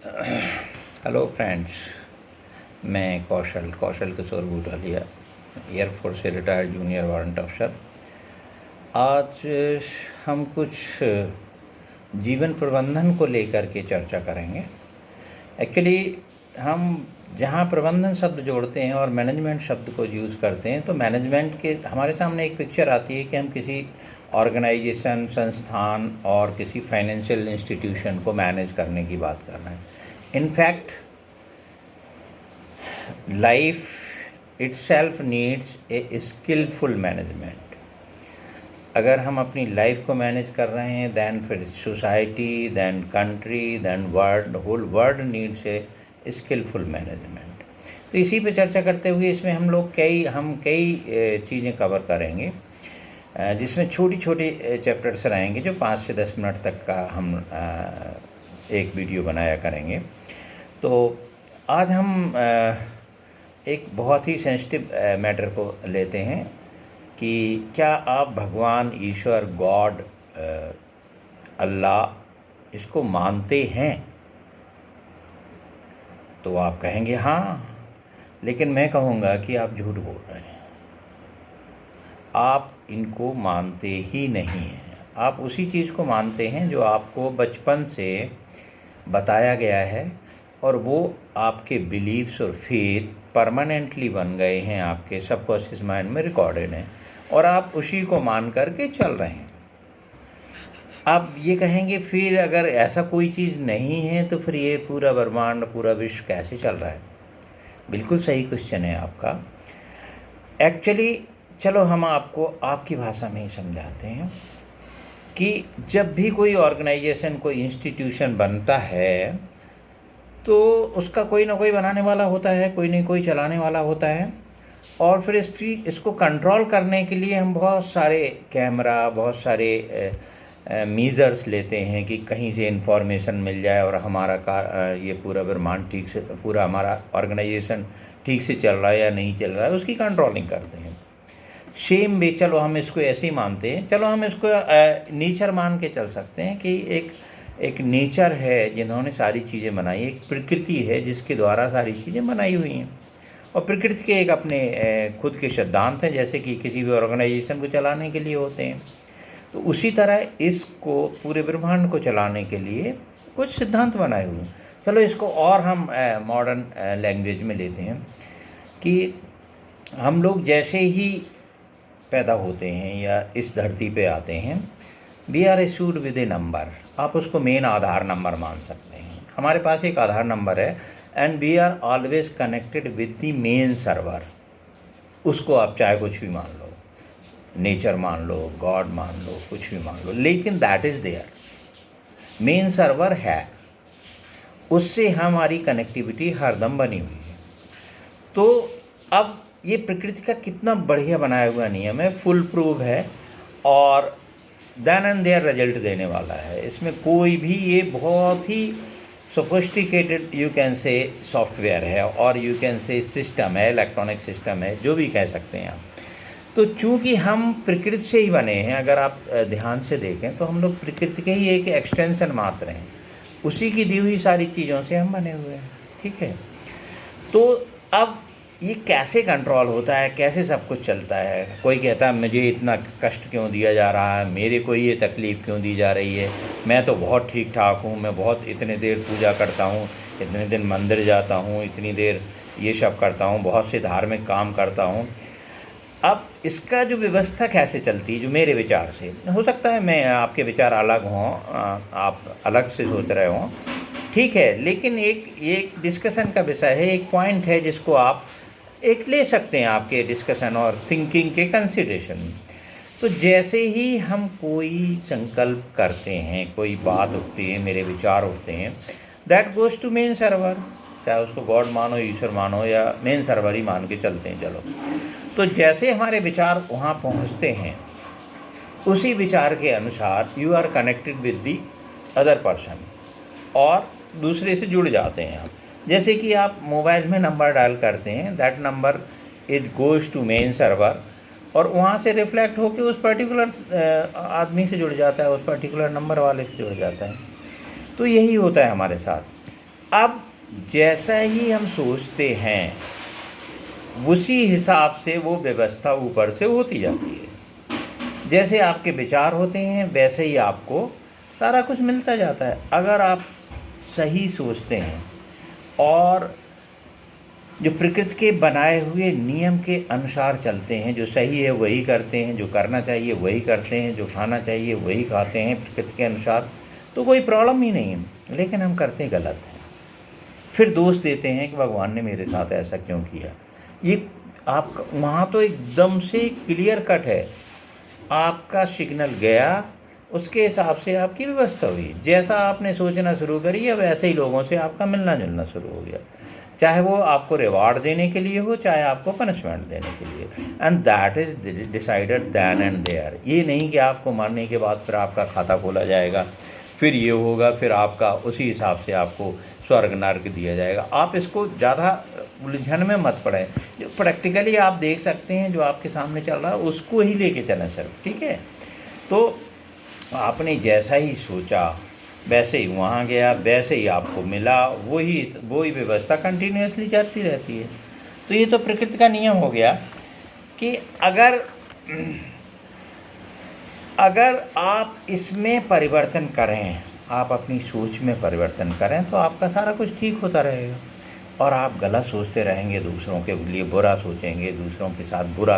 Hello friends, मैं Kaushal Kishore बूटालिया, air force से retired junior warrant अफसर। आज हम कुछ जीवन प्रबंधन को लेकर के चर्चा करेंगे। एक्चुअली हम जहाँ प्रबंधन शब्द जोड़ते हैं और मैनेजमेंट शब्द को यूज़ करते हैं तो मैनेजमेंट के हमारे सामने एक पिक्चर आती है कि हम किसी ऑर्गेनाइजेशन, संस्थान और किसी फाइनेंशियल इंस्टीट्यूशन को मैनेज करने की बात कर रहे हैं। In fact life itself needs a skilful management. अगर हम अपनी लाइफ को मैनेज कर रहे हैं, देन फिर society, then country, then world, whole world needs a skilful management. तो इसी पे चर्चा करते हुए इसमें हम कई चीज़ें कवर करेंगे, जिसमें छोटी छोटी चैप्टर्स रहेंगे जो 5 से 10 मिनट तक का हम एक वीडियो बनाया करेंगे। तो आज हम एक बहुत ही सेंसिटिव मैटर को लेते हैं कि क्या आप भगवान, ईश्वर, गॉड, अल्लाह इसको मानते हैं? तो आप कहेंगे हाँ, लेकिन मैं कहूँगा कि आप झूठ बोल रहे हैं। आप इनको मानते ही नहीं हैं। आप उसी चीज़ को मानते हैं जो आपको बचपन से बताया गया है, और वो आपके बिलीव्स और फेथ परमानेंटली बन गए हैं, आपके सबकॉन्शियस माइंड में रिकॉर्डेड हैं, और आप उसी को मान करके चल रहे हैं। आप ये कहेंगे फिर अगर ऐसा कोई चीज़ नहीं है तो फिर ये पूरा ब्रह्मांड, पूरा विश्व कैसे चल रहा है? बिल्कुल सही क्वेश्चन है आपका। एक्चुअली चलो हम आपको आपकी भाषा में ही समझाते हैं कि जब भी कोई ऑर्गेनाइजेशन, कोई इंस्टीट्यूशन बनता है तो उसका कोई ना कोई बनाने वाला होता है, कोई ना कोई चलाने वाला होता है, और फिर इसको कंट्रोल करने के लिए हम बहुत सारे कैमरा, बहुत सारे मीज़र्स लेते हैं कि कहीं से इंफॉर्मेशन मिल जाए और हमारा ये पूरा ब्रह्मांड ठीक से, पूरा हमारा ऑर्गेनाइजेशन ठीक से चल रहा है या नहीं चल रहा है, उसकी कंट्रोलिंग करते हैं। सेम वे, चलो हम इसको ऐसे ही मानते हैं, चलो हम इसको नेचर मान के चल सकते हैं कि एक नेचर है जिन्होंने सारी चीज़ें बनाई, एक प्रकृति है जिसके द्वारा सारी चीज़ें बनाई हुई हैं, और प्रकृति के एक अपने खुद के सिद्धांत हैं, जैसे कि किसी भी ऑर्गेनाइजेशन को चलाने के लिए होते हैं। तो उसी तरह इसको, पूरे ब्रह्मांड को चलाने के लिए कुछ सिद्धांत बनाए हुए हैं। चलो इसको और हम मॉडर्न लैंग्वेज में लेते हैं कि हम लोग जैसे ही पैदा होते हैं या इस धरती पे आते हैं, we are issued with a number. आप उसको मेन आधार नंबर मान सकते हैं। हमारे पास एक आधार नंबर है, and we are always connected with the main server. उसको आप चाहे कुछ भी मान लो, नेचर मान लो, गॉड मान लो, कुछ भी मान लो, लेकिन that is there, main server है, उससे हमारी कनेक्टिविटी हरदम बनी हुई है। तो अब ये प्रकृति का कितना बढ़िया बनाया हुआ नियम है, फुल प्रूफ है, और देन एंड देयर रिजल्ट देने वाला है। इसमें कोई भी, ये बहुत ही sophisticated you can say software है, और यू कैन से सिस्टम है, इलेक्ट्रॉनिक सिस्टम है, जो भी कह सकते हैं आप। तो चूँकि हम प्रकृति से ही बने हैं, अगर आप ध्यान से देखें तो हम लोग प्रकृति के ही एक एक्सटेंशन मात्र हैं, उसी की दी हुई सारी चीज़ों से हम बने हुए हैं, ठीक है। तो अब ये कैसे कंट्रोल होता है, कैसे सब कुछ चलता है? कोई कहता है मुझे इतना कष्ट क्यों दिया जा रहा है, मेरे को ये तकलीफ़ क्यों दी जा रही है, मैं तो बहुत ठीक ठाक हूँ, मैं बहुत इतने देर पूजा करता हूँ, इतने दिन मंदिर जाता हूँ, इतनी देर ये सब करता हूँ, बहुत से धार्मिक काम करता हूँ। अब इसका जो व्यवस्था कैसे चलती है, जो मेरे विचार से, हो सकता है मैं, आपके विचार अलग हों, आप अलग से सोच रहे हों, ठीक है, लेकिन एक डिस्कशन का विषय है, एक पॉइंट है जिसको आप एक ले सकते हैं आपके डिस्कशन और थिंकिंग के कंसिडरेशन में। तो जैसे ही हम कोई संकल्प करते हैं, कोई बात उठती है, मेरे विचार उठते हैं, that goes to main server. चाहे उसको गॉड मानो, ईश्वर मानो, या मेन सर्वर ही मान के चलते हैं, चलो। तो जैसे हमारे विचार वहाँ पहुँचते हैं, उसी विचार के अनुसार you are connected with the other person, और दूसरे से जुड़ जाते हैं आप। जैसे कि आप मोबाइल में नंबर डायल करते हैं, that number it goes to main server, और वहाँ से रिफ्लेक्ट होकर उस पर्टिकुलर आदमी से जुड़ जाता है, उस पर्टिकुलर नंबर वाले से जुड़ जाता है। तो यही होता है हमारे साथ। अब जैसा ही हम सोचते हैं उसी हिसाब से वो व्यवस्था ऊपर से होती जाती है। जैसे आपके विचार होते हैं वैसे ही आपको सारा कुछ मिलता जाता है। अगर आप सही सोचते हैं और जो प्रकृति के बनाए हुए नियम के अनुसार चलते हैं, जो सही है वही करते हैं, जो करना चाहिए वही करते हैं, जो खाना चाहिए वही खाते हैं प्रकृति के अनुसार, तो कोई प्रॉब्लम ही नहीं है। लेकिन हम करते गलत हैं, फिर दोष देते हैं कि भगवान ने मेरे साथ ऐसा क्यों किया। ये आप वहाँ तो एकदम से क्लियर कट है, आपका सिग्नल गया, उसके हिसाब से आपकी व्यवस्था हुई। जैसा आपने सोचना शुरू करी है वैसे ही लोगों से आपका मिलना जुलना शुरू हो गया, चाहे वो आपको रिवार्ड देने के लिए हो, चाहे आपको पनिशमेंट देने के लिए। And that is decided then and there. ये नहीं कि आपको मरने के बाद फिर आपका खाता खोला जाएगा, फिर ये होगा, फिर आपका उसी हिसाब से आपको स्वर्ग नर्क दिया जाएगा। आप इसको ज़्यादा उलझन में मत पड़ें। जो प्रैक्टिकली आप देख सकते हैं, जो आपके सामने चल रहा है उसको ही लेके चलें सिर्फ, ठीक है। तो आपने जैसा ही सोचा वैसे ही वहाँ गया, वैसे ही आपको मिला, वही व्यवस्था कंटिन्यूसली चलती रहती है। तो ये तो प्रकृति का नियम हो गया कि अगर आप इसमें परिवर्तन करें, आप अपनी सोच में परिवर्तन करें, तो आपका सारा कुछ ठीक होता रहेगा। और आप गलत सोचते रहेंगे, दूसरों के लिए बुरा सोचेंगे, दूसरों के साथ बुरा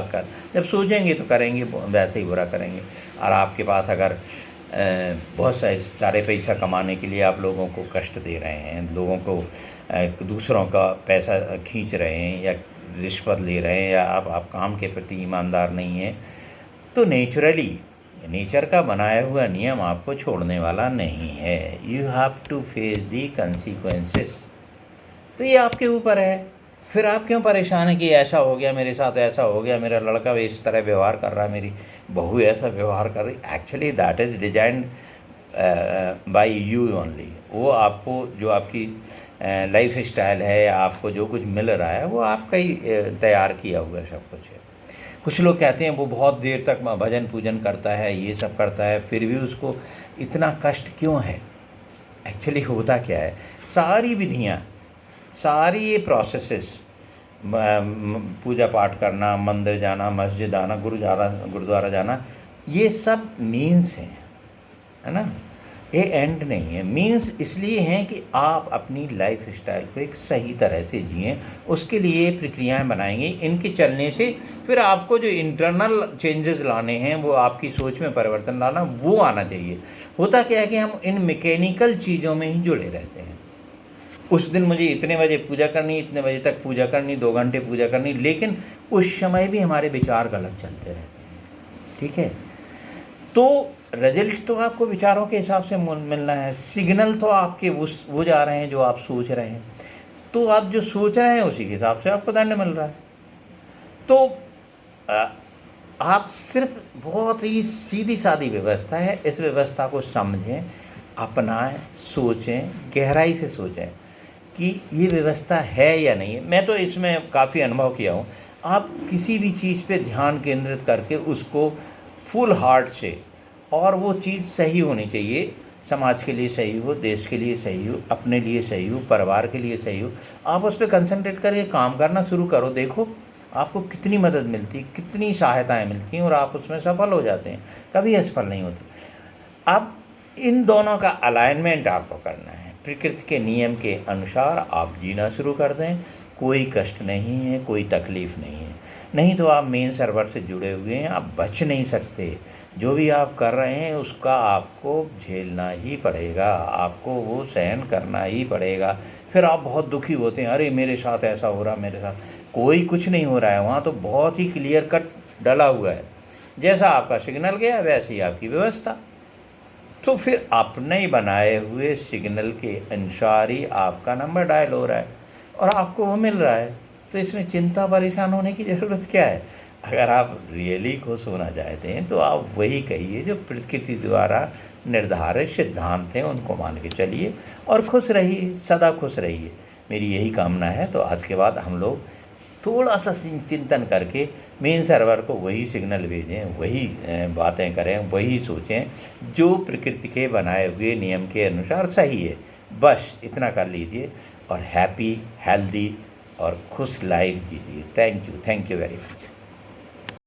जब सोचेंगे तो करेंगे वैसे ही बुरा करेंगे। और आपके पास अगर बहुत सारे पैसा कमाने के लिए आप लोगों को कष्ट दे रहे हैं, लोगों को दूसरों का पैसा खींच रहे हैं या रिश्वत ले रहे हैं, या आप काम के प्रति ईमानदार नहीं हैं, तो नेचर का बनाया हुआ नियम आपको छोड़ने वाला नहीं है। You have to face the consequences. तो ये आपके ऊपर है। फिर आप क्यों परेशान हैं कि ऐसा हो गया मेरे साथ, ऐसा हो गया, मेरा लड़का इस तरह व्यवहार कर रहा है, मेरी बहू ऐसा व्यवहार कर रही। Actually that is designed by you only. वो आपको जो आपकी लाइफ स्टाइल है, आपको जो कुछ मिल रहा है, वो आपका ही तैयार किया हुआ सब कुछ है। कुछ लोग कहते हैं वो बहुत देर तक भजन पूजन करता है, ये सब करता है, फिर भी उसको इतना कष्ट क्यों है। एक्चुअली होता क्या है, सारी विधियाँ, सारी ये प्रोसेसेस, पूजा पाठ करना, मंदिर जाना, मस्जिद आना, गुरुद्वारा जाना, ये सब मीन्स हैं, है ना, ये एंड नहीं है। मीन्स इसलिए हैं कि आप अपनी लाइफ स्टाइल को एक सही तरह से जिएं, उसके लिए प्रक्रियाएं बनाएंगे। इनके चलने से फिर आपको जो इंटरनल चेंजेस लाने हैं, वो आपकी सोच में परिवर्तन लाना, वो आना चाहिए। होता क्या है कि हम इन मैकेनिकल चीज़ों में ही जुड़े रहते हैं। उस दिन मुझे इतने बजे पूजा करनी, इतने बजे तक पूजा करनी, 2 घंटे पूजा करनी, लेकिन उस समय भी हमारे विचार गलत चलते रहते हैं, ठीक है। तो रिजल्ट तो आपको विचारों के हिसाब से मिलना है, सिग्नल तो आपके वो जा रहे हैं जो आप सोच रहे हैं, तो आप जो सोच रहे हैं उसी के हिसाब से आपको दंड मिल रहा है। तो आप सिर्फ बहुत ही सीधी सादी व्यवस्था है, इस व्यवस्था को समझें, अपनाएं, सोचें, गहराई से सोचें कि ये व्यवस्था है या नहीं है। मैं तो इसमें काफ़ी अनुभव किया हूँ। आप किसी भी चीज़ पे ध्यान केंद्रित करके उसको फुल हार्ट से, और वो चीज़ सही होनी चाहिए, समाज के लिए सही हो, देश के लिए सही हो, अपने लिए सही हो, परिवार के लिए सही हो, आप उस पर कंसंट्रेट करके काम करना शुरू करो। देखो आपको कितनी मदद मिलती, कितनी सहायताएं मिलती हैं, और आप उसमें सफल हो जाते हैं, कभी असफल नहीं होते। अब इन दोनों का अलाइनमेंट आपको करना है। प्रकृति के नियम के अनुसार आप जीना शुरू कर दें, कोई कष्ट नहीं है, कोई तकलीफ़ नहीं है। नहीं तो आप मेन सर्वर से जुड़े हुए हैं, आप बच नहीं सकते। जो भी आप कर रहे हैं उसका आपको झेलना ही पड़ेगा, आपको वो सहन करना ही पड़ेगा। फिर आप बहुत दुखी होते हैं, अरे मेरे साथ ऐसा हो रहा, मेरे साथ कोई कुछ नहीं हो रहा है। वहाँ तो बहुत ही क्लियर कट डला हुआ है, जैसा आपका सिग्नल गया वैसे ही आपकी व्यवस्था। तो फिर अपने ही बनाए हुए सिग्नल के अनुसार ही आपका नंबर डायल हो रहा है और आपको वो मिल रहा है। तो इसमें चिंता परेशान होने की ज़रूरत क्या है। अगर आप रियली खुश होना चाहते हैं तो आप वही कहिए जो प्रकृति द्वारा निर्धारित सिद्धांत हैं, उनको मान के चलिए और खुश रहिए, सदा खुश रहिए। मेरी यही कामना है। तो आज के बाद हम लोग थोड़ा सा चिंतन करके मेन सर्वर को वही सिग्नल भेजें, वही बातें करें, वही सोचें जो प्रकृति के बनाए हुए नियम के अनुसार सही है, बस इतना कर लीजिए और हैप्पी, हेल्दी और खुश लाइफ जीजिए। Thank you very much.